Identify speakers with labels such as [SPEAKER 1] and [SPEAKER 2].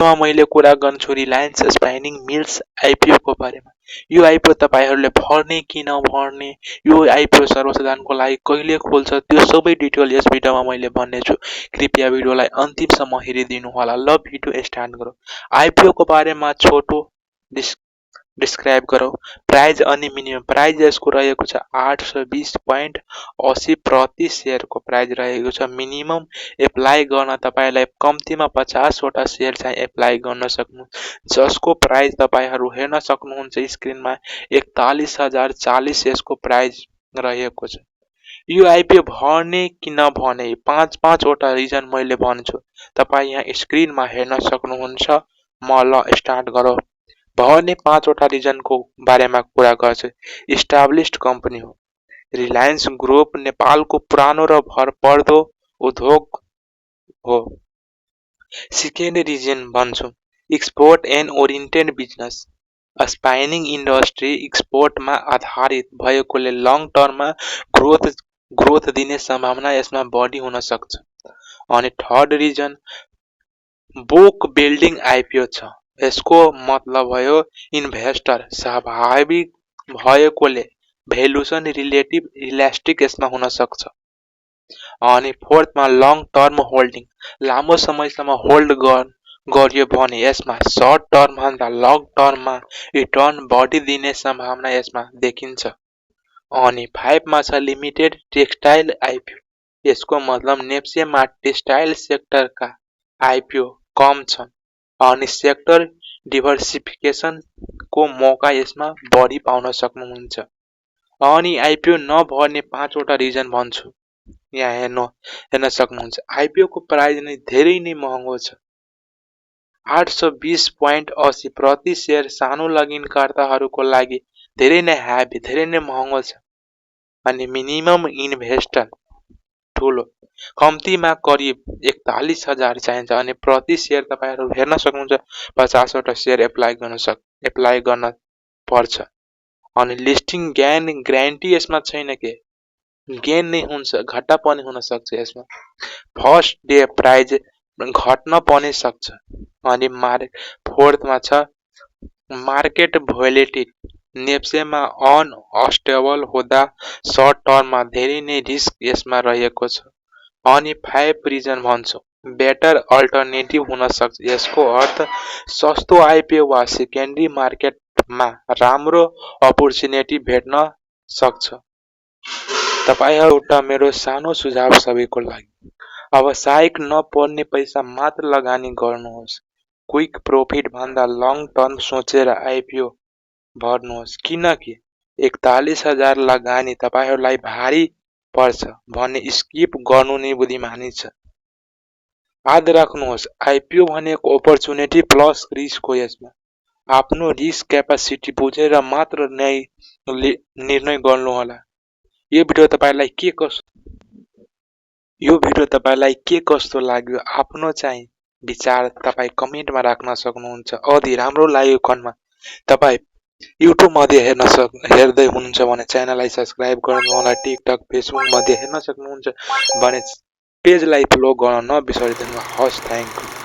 [SPEAKER 1] मैले कुरा गर्छु रिलायन्स स्पाइनिङ मिल्स आइपिओ को बारेमा। यो आइपिओ तपाईहरुले भर्ने कि नभर्ने, यो आइपिओ सर्वसाधारणको लागि कहिले खोल्छ, त्यो सबै डिटेल यस भिडियोमा मैले भन्नेछु। कृपया भिडियोलाई अन्तिमसम्म हेरिदिनु होला। ल भिडियो स्टार्ट गरौँ। आइपिओ को बारेमा छोटो डिस्क्राइब गरौँ। प्राइस अनि मिनिमम प्राइस यसको रहेको छ 820.80 प्रति शेयरको प्राइस रहेको छ। मिनिमम एप्लाई गर्न तपाईलाई कम्तीमा 50 वटा शेयर चाहिँ एप्लाई गर्न सक्नु, जसको प्राइस तपाईहरु हेर्न सक्नुहुन्छ स्क्रिनमा 41,040 यसको प्राइस रहेको छ। यो आइपिओ भर्ने कि नभर्ने 5 वटा रिजन मैले भन्छु। तपाई यहाँ स्क्रिनमा हेर्न सक्नुहुन्छ। म ल स्टार्ट गरौँ। भर्ने 5 वटा रिजनको बारेमा कुरा गर्छु। इस्टाब्लिश्ड कम्पनी हो। रिलायन्स ग्रुप नेपालको पुरानो र भरपर्दो उद्योग हो। सेकेन्ड रिजन भन्छु export and oriented business. Spinning industry एक्सपोर्टमा आधारित भएकोले लङ टर्ममा ग्रोथ दिने सम्भावना यसमा बढी हुन सक्छ। अनि third reason book building IPO छ। यसको मतलब भयो इन्भेस्टर स्वाभाविक भएकोले भ्यालुएसन रिलेटिभ इलास्टिक यसमा हुन सक्छ। अनि फोर्थमा लङ टर्म होल्डिङ, लामो समयसम्म होल्ड गरियो भने यसमा सर्ट टर्म भन्दा लङ टर्ममा रिटर्न बढी दिने सम्भावना यसमा देखिन्छ। अनि 5 मा छ लिमिटेड टेक्सटाइल आइपिओ। यसको मतलब नेप्सेमा टेक्सटाइल सेक्टरका आइपिओ कम छन् अनि सेक्टर डिभर्सिफिकेसन को मौका यसमा बढी पाउन सक्नुहुन्छ। अनि आइपिओ नभर्ने 5 वटा रिजन भन्छु। यहाँ हेर्न सक्नुहुन्छ। आइपिओ को प्राइस नै धेरै नै महँगो छ। 820.80 प्रति शेयर सानो लगइनकर्ताहरूको लागि धेरै नै हेभी, धेरै नै महँगो छ। अनि मिनिमम इन्भेस्टर ठुलो, कम्तीमा करिब 41,000 चाहिन्छ। अनि प्रति शेयर तपाईहरु हेर्न सक्नुहुन्छ 50 वटा शेयर एप्लाई गर्न पर्छ। अनि लिस्टिङ गेन ग्यारेन्टी यसमा छैन के, गेन नै हुन्छ, घाटा पनि हुन सक्छ यसमा। फर्स्ट डे प्राइस घट्न पनि सक्छ। अनि फोर्थमा छ मार्केट भोलेटिलिटी। नेप्सेमा अनस्टेबल हुँदा सर्ट टर्ममा धेरै नै रिस्क यसमा रहेको छ। अनि 5 रिजन भन्छु बेटर अल्टरनेटिभ हुन सक्छ। यसको अर्थ सस्तो आइपिओ वा सेकेन्डरी मार्केटमा राम्रो अपर्च्युनिटी भेट्न सक्छ। तपाईहरु एउटा मेरो सानो सुझाव सबैको लागि, आवश्यक नपर्ने पैसा मात्र लगानी गर्नुहोस्। क्विक प्रॉफिट भन्दा लङ टर्म सोचेर आइपिओ भर्नुहोस्, किनकि 41,000 लगानी तपाईहरुलाई भारी पर्छ भने स्किप गर्नु नै बुद्धिमानी छ। याद राख्नुहोस् आइपिओ भनेको अपर्च्युनिटी प्लस रिस्क हो। यसमा आफ्नो रिस्क क्यापासिटी बुझेर मात्र निर्णय गर्नुहोला। यो भिडियो तपाईलाई के कस्तो लाग्यो आफ्नो चाहिँ विचार तपाई कमेन्टमा राख्न सक्नुहुन्छ। अझै राम्रो लाग्यो कनमा तपाई युट्युब मध्ये हेर्दै हुनुहुन्छ भने च्यानललाई सब्स्क्राइब गर्नुहोला। टिकटक फेसबुक मध्ये हेर्न सक्नुहुन्छ भने पेजलाई फलो गर्न नबिर्सदिनु। हस्, थ्यांक यू।